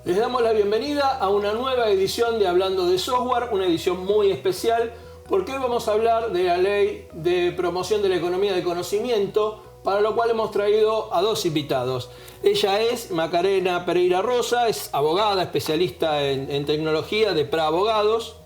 Les damos la bienvenida a una nueva edición de Hablando de Software, una edición muy especial porque hoy vamos a hablar de la Ley de Promoción de la Economía del Conocimiento, para lo cual hemos traído a dos invitados. Ella es Macarena Pereira Rosa, es abogada, especialista en tecnología de PRA Abogados.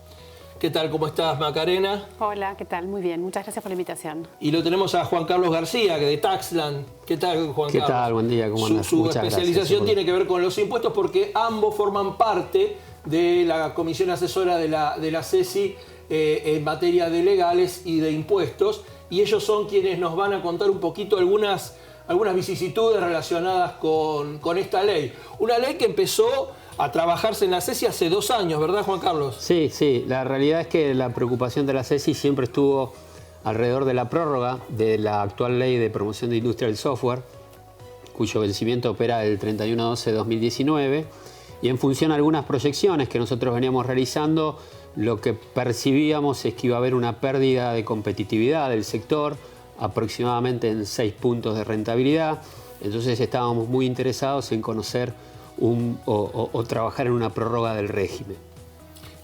¿Qué tal? ¿Cómo estás, Macarena? Hola, ¿qué tal? Muy bien, muchas gracias por la invitación. Y lo tenemos a Juan Carlos García, de Taxland. ¿Qué tal, Juan Carlos? ¿Qué tal? Buen día, ¿cómo andas? Su especialización tiene que ver con los impuestos porque ambos forman parte de la Comisión Asesora de la CESI en materia de legales y de impuestos. Y ellos son quienes nos van a contar un poquito algunas vicisitudes relacionadas con esta ley. Una ley que empezó a trabajarse en la CESI hace 2 años, ¿verdad, Juan Carlos? Sí. La realidad es que la preocupación de la CESI siempre estuvo alrededor de la prórroga de la actual Ley de Promoción de Industria del Software, cuyo vencimiento opera el 31/12/2019, y en función a algunas proyecciones que nosotros veníamos realizando, lo que percibíamos es que iba a haber una pérdida de competitividad del sector, aproximadamente en 6 puntos de rentabilidad. Entonces estábamos muy interesados en conocer o trabajar en una prórroga del régimen.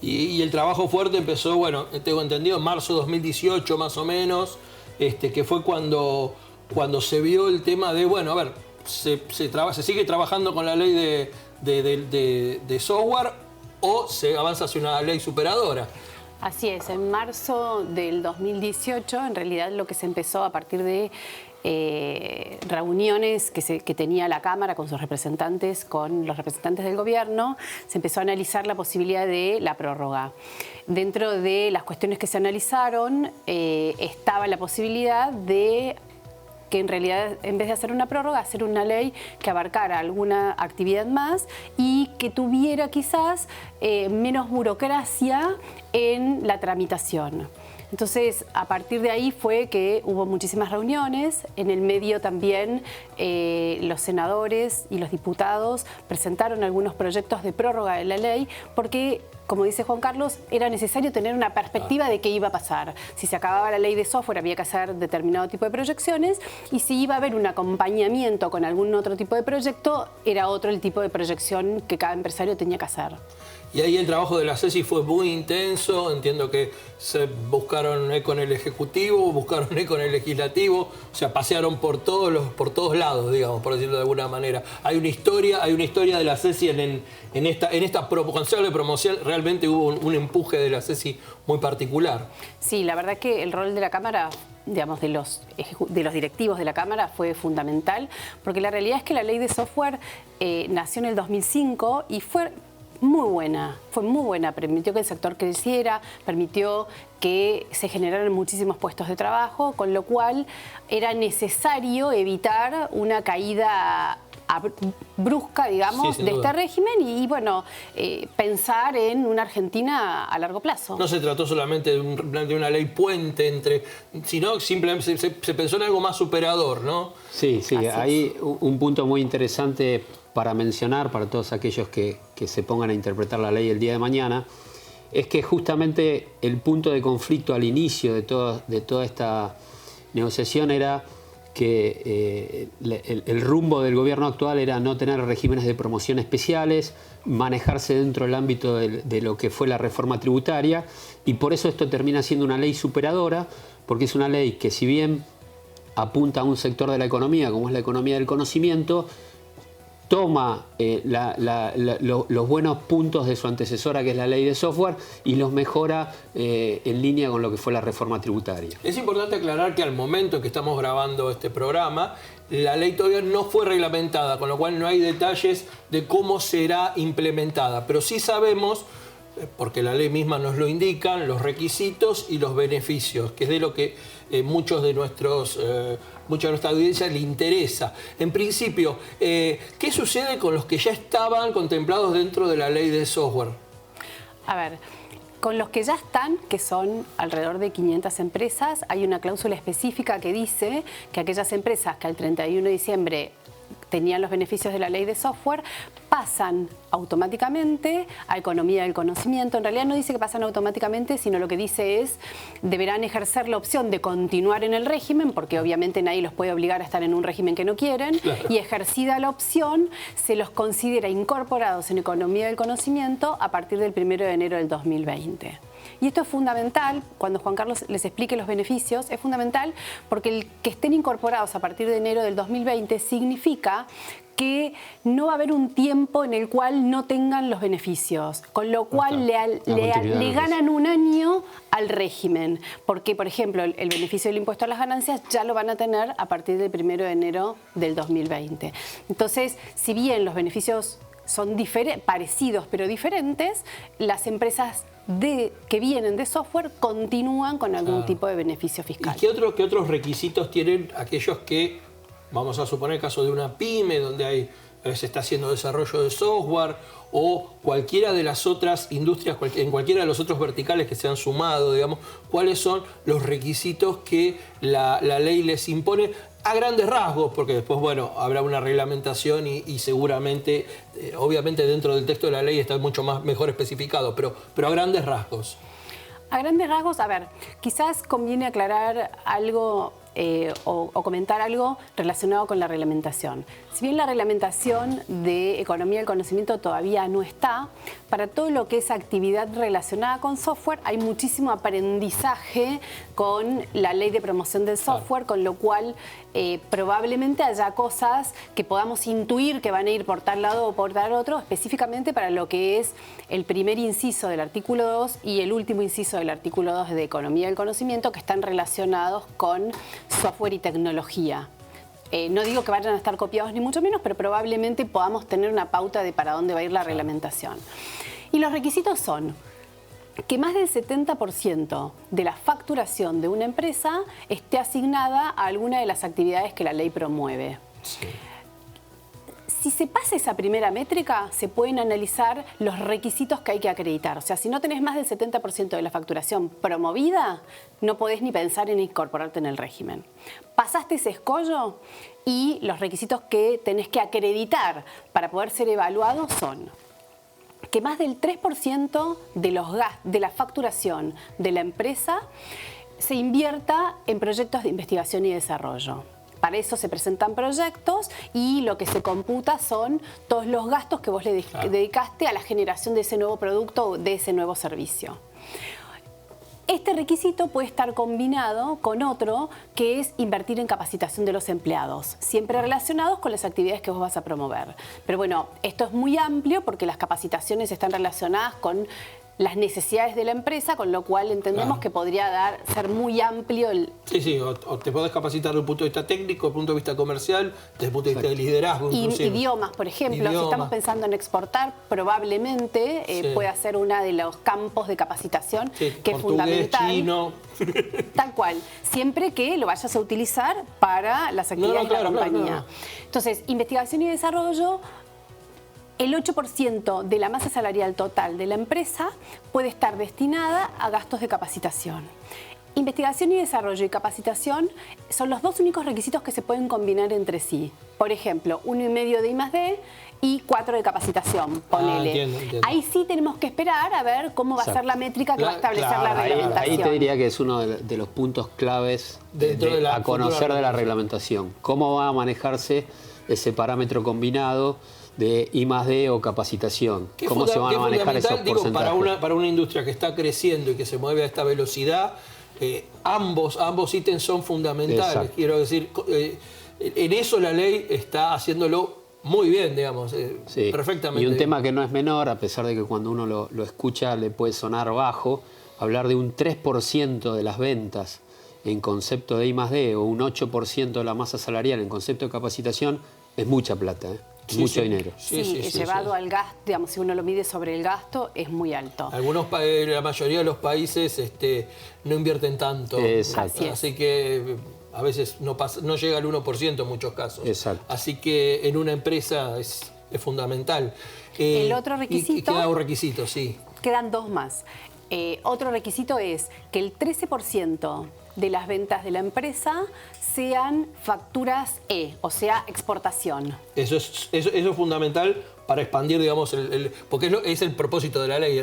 Y el trabajo fuerte empezó, bueno, tengo entendido, en marzo de 2018 más o menos, que fue cuando se vio el tema de, bueno, a ver, se sigue trabajando con la ley de software o se avanza hacia una ley superadora. Así es, en marzo del 2018, en realidad lo que se empezó a partir de reuniones que tenía la Cámara con sus representantes, con los representantes del gobierno, se empezó a analizar la posibilidad de la prórroga. Dentro de las cuestiones que se analizaron estaba la posibilidad de que en realidad, en vez de hacer una prórroga, hacer una ley que abarcara alguna actividad más y que tuviera quizás menos burocracia en la tramitación. Entonces, a partir de ahí fue que hubo muchísimas reuniones. En el medio también los senadores y los diputados presentaron algunos proyectos de prórroga de la ley porque, como dice Juan Carlos, era necesario tener una perspectiva de qué iba a pasar. Si se acababa la ley de software había que hacer determinado tipo de proyecciones y si iba a haber un acompañamiento con algún otro tipo de proyecto, era otro el tipo de proyección que cada empresario tenía que hacer. Y ahí el trabajo de la CESI fue muy intenso, entiendo que se buscaron eco en el Ejecutivo, buscaron eco en el Legislativo, o sea, pasearon por todos lados, digamos, por decirlo de alguna manera. Hay una historia de la CESI en esta promoción de promoción, realmente hubo un empuje de la CESI muy particular. Sí, la verdad que el rol de la Cámara, digamos, de los directivos de la Cámara fue fundamental, porque la realidad es que la ley de software nació en el 2005 y fue muy buena, permitió que el sector creciera, permitió que se generaran muchísimos puestos de trabajo, con lo cual era necesario evitar una caída brusca, digamos, de este régimen y, bueno, pensar en una Argentina a largo plazo. No se trató solamente de una ley puente sino simplemente se pensó en algo más superador, ¿no? Sí, hay un punto muy interesante para mencionar para todos aquellos que se pongan a interpretar la ley el día de mañana, es que justamente el punto de conflicto al inicio de toda esta negociación era que el rumbo del gobierno actual era no tener regímenes de promoción especiales, manejarse dentro del ámbito de lo que fue la reforma tributaria, y por eso esto termina siendo una ley superadora, porque es una ley que, si bien apunta a un sector de la economía, como es la economía del conocimiento, toma los buenos puntos de su antecesora, que es la ley de software, y los mejora en línea con lo que fue la reforma tributaria. Es importante aclarar que al momento en que estamos grabando este programa, la ley todavía no fue reglamentada, con lo cual no hay detalles de cómo será implementada. Pero sí sabemos, porque la ley misma nos lo indican, los requisitos y los beneficios, que es de lo que mucha de nuestra audiencia le interesa. En principio, ¿qué sucede con los que ya estaban contemplados dentro de la ley de software? A ver, con los que ya están, que son alrededor de 500 empresas, hay una cláusula específica que dice que aquellas empresas que al 31 de diciembre tenían los beneficios de la ley de software, pasan automáticamente a economía del conocimiento. En realidad no dice que pasan automáticamente, sino lo que dice es deberán ejercer la opción de continuar en el régimen, porque obviamente nadie los puede obligar a estar en un régimen que no quieren, claro. Y ejercida la opción, se los considera incorporados en economía del conocimiento a partir del 1 de enero del 2020. Y esto es fundamental, cuando Juan Carlos les explique los beneficios, es fundamental porque el que estén incorporados a partir de enero del 2020 significa que no va a haber un tiempo en el cual no tengan los beneficios, con lo cual le ganan un año al régimen, porque, por ejemplo, el beneficio del impuesto a las ganancias ya lo van a tener a partir del 1 de enero del 2020. Entonces, si bien los beneficios son parecidos pero diferentes, las empresas que vienen de software continúan con algún tipo de beneficio fiscal. ¿Y qué otros requisitos tienen aquellos que, vamos a suponer el caso de una pyme, donde se está haciendo desarrollo de software, o cualquiera de las otras industrias, en cualquiera de los otros verticales que se han sumado, digamos, cuáles son los requisitos que la ley les impone? A grandes rasgos, porque después, bueno, habrá una reglamentación y seguramente, obviamente dentro del texto de la ley está mucho mejor especificado, pero a grandes rasgos. A grandes rasgos, a ver, quizás conviene aclarar algo o comentar algo relacionado con la reglamentación. Si bien la reglamentación de economía del conocimiento todavía no está, para todo lo que es actividad relacionada con software hay muchísimo aprendizaje con la ley de promoción del software, con lo cual probablemente haya cosas que podamos intuir que van a ir por tal lado o por tal otro, específicamente para lo que es el primer inciso del artículo 2 y el último inciso del artículo 2 de economía del conocimiento, que están relacionados con software y tecnología. No digo que vayan a estar copiados ni mucho menos, pero probablemente podamos tener una pauta de para dónde va a ir la reglamentación. Y los requisitos son que más del 70% de la facturación de una empresa esté asignada a alguna de las actividades que la ley promueve. Sí. Si se pasa esa primera métrica, se pueden analizar los requisitos que hay que acreditar. O sea, si no tenés más del 70% de la facturación promovida, no podés ni pensar en incorporarte en el régimen. Pasaste ese escollo y los requisitos que tenés que acreditar para poder ser evaluado son que más del 3% de la facturación de la empresa se invierta en proyectos de investigación y desarrollo. Para eso se presentan proyectos y lo que se computa son todos los gastos que vos le dedicaste a la generación de ese nuevo producto o de ese nuevo servicio. Este requisito puede estar combinado con otro que es invertir en capacitación de los empleados, siempre relacionados con las actividades que vos vas a promover. Pero bueno, esto es muy amplio porque las capacitaciones están relacionadas con las necesidades de la empresa, con lo cual entendemos que podría ser muy amplio el... Sí, o te podés capacitar desde un punto de vista técnico, desde un punto de vista comercial, desde el punto de vista de liderazgo. Idiomas, por ejemplo, si estamos pensando en exportar, probablemente pueda ser uno de los campos de capacitación que es fundamental. Chino. Tal cual, siempre que lo vayas a utilizar para las actividades de la compañía. Entonces, investigación y desarrollo. El 8% de la masa salarial total de la empresa puede estar destinada a gastos de capacitación. Investigación y desarrollo y capacitación son los dos únicos requisitos que se pueden combinar entre sí. Por ejemplo, 1,5 de I+D y 4 de capacitación, ponele. Entiendo. Ahí sí tenemos que esperar a ver cómo va a ser la métrica que va a establecer la reglamentación. Ahí te diría que es uno de los puntos claves a conocer de la reglamentación. ¿Cómo va a manejarse ese parámetro combinado de I+D o capacitación? ¿Cómo se van a manejar esos porcentajes? Para una industria que está creciendo y que se mueve a esta velocidad, ambos ítems son fundamentales. Exacto. Quiero decir, en eso la ley está haciéndolo muy bien, digamos, perfectamente. Y un tema que no es menor, a pesar de que cuando uno lo escucha le puede sonar bajo, hablar de un 3% de las ventas en concepto de I+D o un 8% de la masa salarial en concepto de capacitación es mucha plata, mucho dinero. Llevado al gasto, digamos, si uno lo mide sobre el gasto, es muy alto. La mayoría de los países no invierten tanto. Así que a veces no llega al 1% en muchos casos. Exacto. Así que en una empresa es fundamental. El otro requisito... Queda un requisito, sí. Quedan dos más. Otro requisito es que el 13% de las ventas de la empresa sean facturas E, o sea, exportación. Eso es fundamental para expandir, digamos, porque es el propósito de la ley,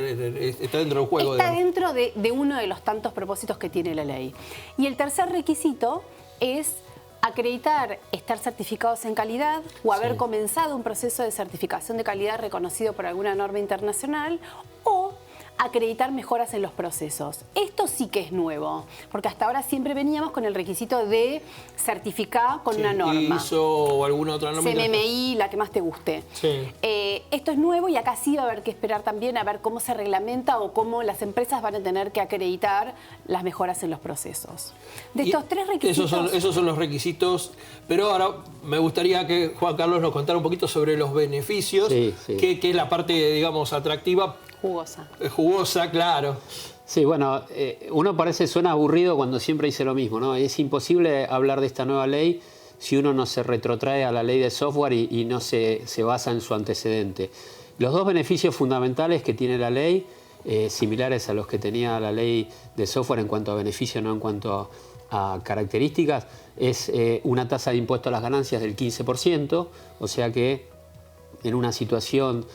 está dentro del juego. Está dentro de uno de los tantos propósitos que tiene la ley. Y el tercer requisito es acreditar, estar certificados en calidad o haber comenzado un proceso de certificación de calidad reconocido por alguna norma internacional o acreditar mejoras en los procesos. Esto sí que es nuevo, porque hasta ahora siempre veníamos con el requisito de certificar con una norma. ISO o alguna otra norma. CMMI, la que más te guste. Sí. Esto es nuevo y acá sí va a haber que esperar también a ver cómo se reglamenta o cómo las empresas van a tener que acreditar las mejoras en los procesos. De estos tres requisitos... Esos son los requisitos, pero ahora me gustaría que Juan Carlos nos contara un poquito sobre los beneficios, que es la parte, digamos, atractiva. Jugosa, claro. Sí, bueno, uno suena aburrido cuando siempre dice lo mismo, ¿no? Es imposible hablar de esta nueva ley si uno no se retrotrae a la ley de software y no se basa en su antecedente. Los dos beneficios fundamentales que tiene la ley, similares a los que tenía la ley de software en cuanto a beneficio, no en cuanto a características, es una tasa de impuesto a las ganancias del 15%, o sea que en una situación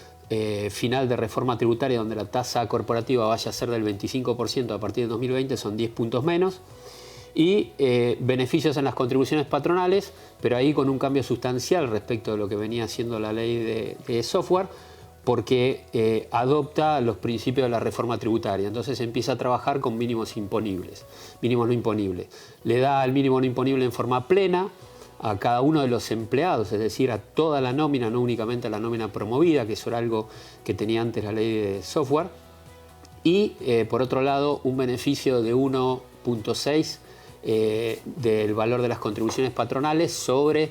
final de reforma tributaria donde la tasa corporativa vaya a ser del 25% a partir de 2020, son 10 puntos menos, y beneficios en las contribuciones patronales, pero ahí con un cambio sustancial respecto de lo que venía haciendo la ley de software, porque adopta los principios de la reforma tributaria. Entonces empieza a trabajar con mínimos imponibles, mínimos no imponibles. Le da el mínimo no imponible en forma plena a cada uno de los empleados, es decir, a toda la nómina, no únicamente a la nómina promovida, que eso era algo que tenía antes la ley de software. Y, por otro lado, un beneficio de 1.6 del valor de las contribuciones patronales sobre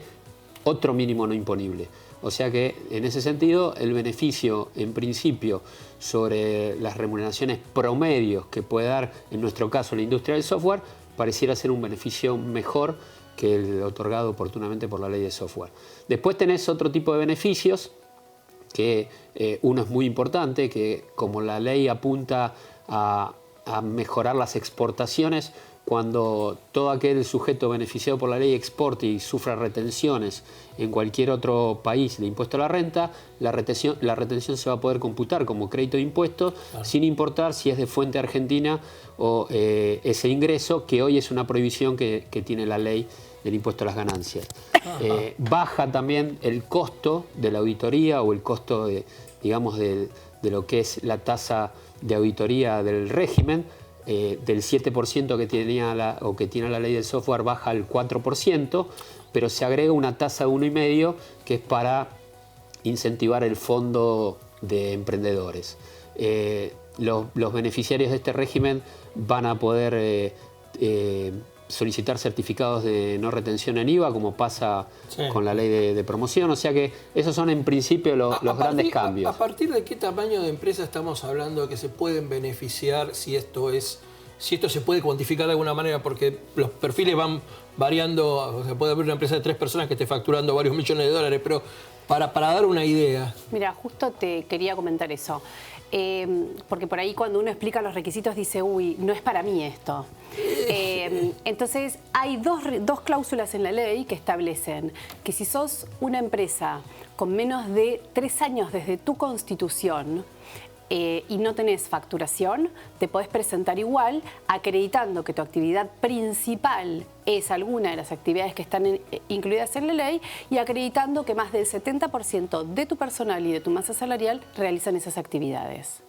otro mínimo no imponible. O sea que, en ese sentido, el beneficio, en principio, sobre las remuneraciones promedios que puede dar, en nuestro caso, la industria del software, pareciera ser un beneficio mejor que el otorgado oportunamente por la ley de software. Después tenés otro tipo de beneficios, que uno es muy importante, que como la ley apunta a mejorar las exportaciones, cuando todo aquel sujeto beneficiado por la ley exporte y sufra retenciones en cualquier otro país de impuesto a la renta, la retención se va a poder computar como crédito de impuestos, sin importar si es de fuente argentina o ese ingreso, que hoy es una prohibición que tiene la ley del impuesto a las ganancias. Baja también el costo de la auditoría o el costo digamos, de lo que es la tasa de auditoría del régimen. Del 7% que tiene la ley del software baja al 4%, pero se agrega una tasa de 1,5% que es para incentivar el fondo de emprendedores. Los beneficiarios de este régimen van a poder solicitar certificados de no retención en IVA, como pasa con la ley de promoción. O sea que esos son en principio los grandes cambios. ¿A partir de qué tamaño de empresa estamos hablando que se pueden beneficiar si esto se puede cuantificar de alguna manera? Porque los perfiles van variando. Se puede haber una empresa de 3 personas que esté facturando varios millones de dólares, pero para dar una idea. Mira, justo te quería comentar eso. Porque por ahí cuando uno explica los requisitos dice, uy, no es para mí esto. Entonces hay dos cláusulas en la ley que establecen que si sos una empresa con menos de 3 años desde tu constitución y no tenés facturación, te podés presentar igual acreditando que tu actividad principal es alguna de las actividades que están incluidas en la ley y acreditando que más del 70% de tu personal y de tu masa salarial realizan esas actividades.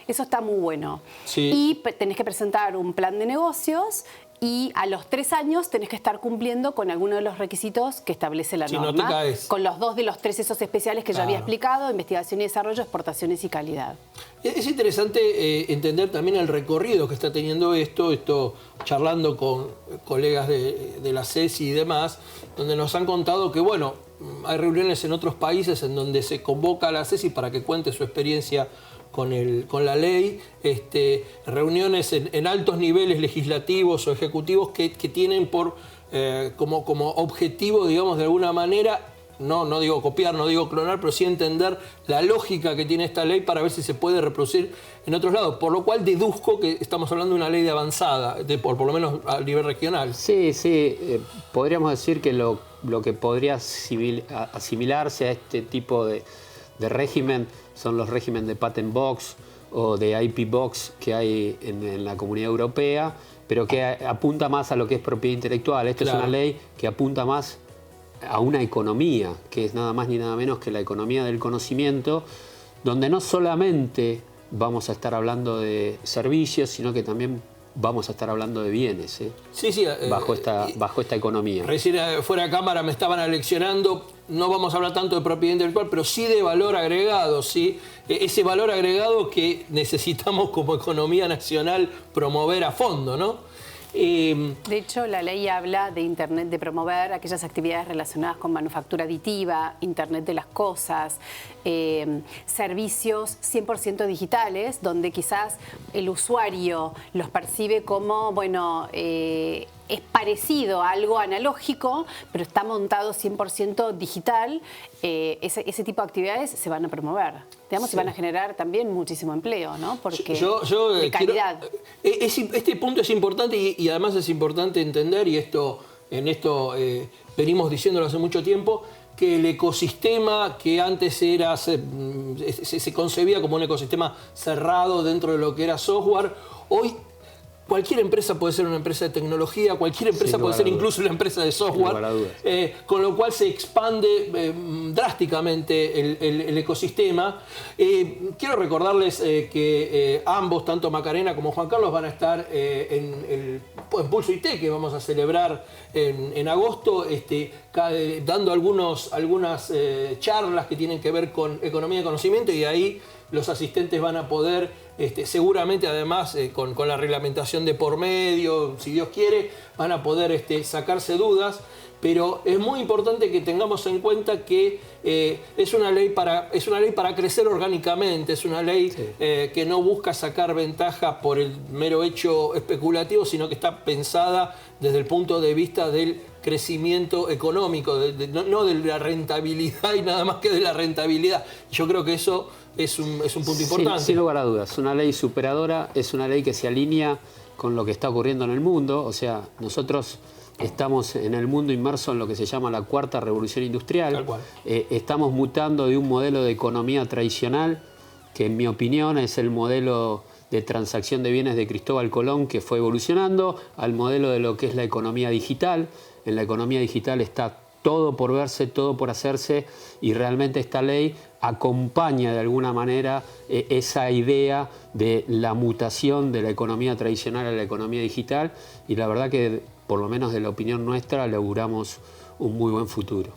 Eso está muy bueno. Sí. Y tenés que presentar un plan de negocios y a los 3 años tenés que estar cumpliendo con alguno de los requisitos que establece la norma. No te caes. Con los 2 de los 3 esos especiales que ya había explicado, investigación y desarrollo, exportaciones y calidad. Es interesante entender también el recorrido que está teniendo esto charlando con colegas de la CESI y demás, donde nos han contado que, bueno, hay reuniones en otros países en donde se convoca a la CESI para que cuente su experiencia con la ley, reuniones en altos niveles legislativos o ejecutivos que tienen como objetivo, digamos, de alguna manera, no digo copiar, no digo clonar, pero sí entender la lógica que tiene esta ley para ver si se puede reproducir en otros lados. Por lo cual deduzco que estamos hablando de una ley de avanzada, por lo menos a nivel regional. Sí, podríamos decir que lo que podría asimilarse a este tipo de régimen son los regímenes de Patent Box o de IP Box que hay en la Comunidad Europea, pero que apunta más a lo que es propiedad intelectual. Esto es una ley que apunta más a una economía, que es nada más ni nada menos que la economía del conocimiento, donde no solamente vamos a estar hablando de servicios, sino que también vamos a estar hablando de bienes, bajo esta economía. Recién fuera de cámara me estaban aleccionando, no vamos a hablar tanto de propiedad intelectual, pero sí de valor agregado, ¿sí? Ese valor agregado que necesitamos como economía nacional promover a fondo, ¿no? De hecho, la ley habla de Internet, de promover aquellas actividades relacionadas con manufactura aditiva, Internet de las cosas, servicios 100% digitales, donde quizás el usuario los percibe como, bueno, es parecido a algo analógico, pero está montado 100% digital. Ese tipo de actividades se van a promover, digamos, y van a generar también muchísimo empleo, ¿no? Porque de calidad. Este punto es importante y además es importante entender, y en esto venimos diciéndolo hace mucho tiempo, que el ecosistema que antes era se concebía como un ecosistema cerrado dentro de lo que era software, hoy cualquier empresa puede ser una empresa de tecnología, cualquier empresa puede ser incluso una empresa de software, con lo cual se expande drásticamente el ecosistema. Quiero recordarles que ambos, tanto Macarena como Juan Carlos, van a estar en Pulso IT, que vamos a celebrar en agosto, dando algunas charlas que tienen que ver con economía de conocimiento, y ahí los asistentes van a poder, seguramente además con la reglamentación de por medio, si Dios quiere, van a poder sacarse dudas, pero es muy importante que tengamos en cuenta que es una ley para crecer orgánicamente, es una ley que no busca sacar ventaja por el mero hecho especulativo, sino que está pensada desde el punto de vista del crecimiento económico, no de la rentabilidad y nada más que de la rentabilidad. Yo creo que eso es un punto importante. Sin lugar a dudas, una ley superadora, es una ley que se alinea con lo que está ocurriendo en el mundo. O sea, nosotros estamos en el mundo inmerso en lo que se llama la cuarta revolución industrial. Tal cual. Estamos mutando de un modelo de economía tradicional, que en mi opinión es el modelo de transacción de bienes de Cristóbal Colón, que fue evolucionando, al modelo de lo que es la economía digital. En la economía digital está todo por verse, todo por hacerse, y realmente esta ley acompaña de alguna manera esa idea de la mutación de la economía tradicional a la economía digital, y la verdad que, por lo menos de la opinión nuestra, le auguramos un muy buen futuro.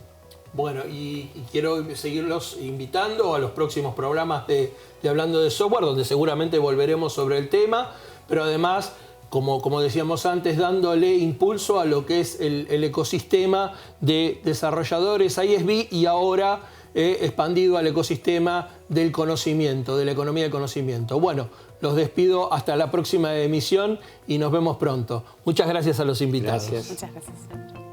Bueno, y quiero seguirlos invitando a los próximos programas de Hablando de Software, donde seguramente volveremos sobre el tema, pero además, como decíamos antes, dándole impulso a lo que es el ecosistema de desarrolladores ISV, y ahora expandido al ecosistema del conocimiento, de la economía del conocimiento. Bueno, los despido hasta la próxima emisión y nos vemos pronto. Muchas gracias a los invitados. Gracias. Muchas gracias.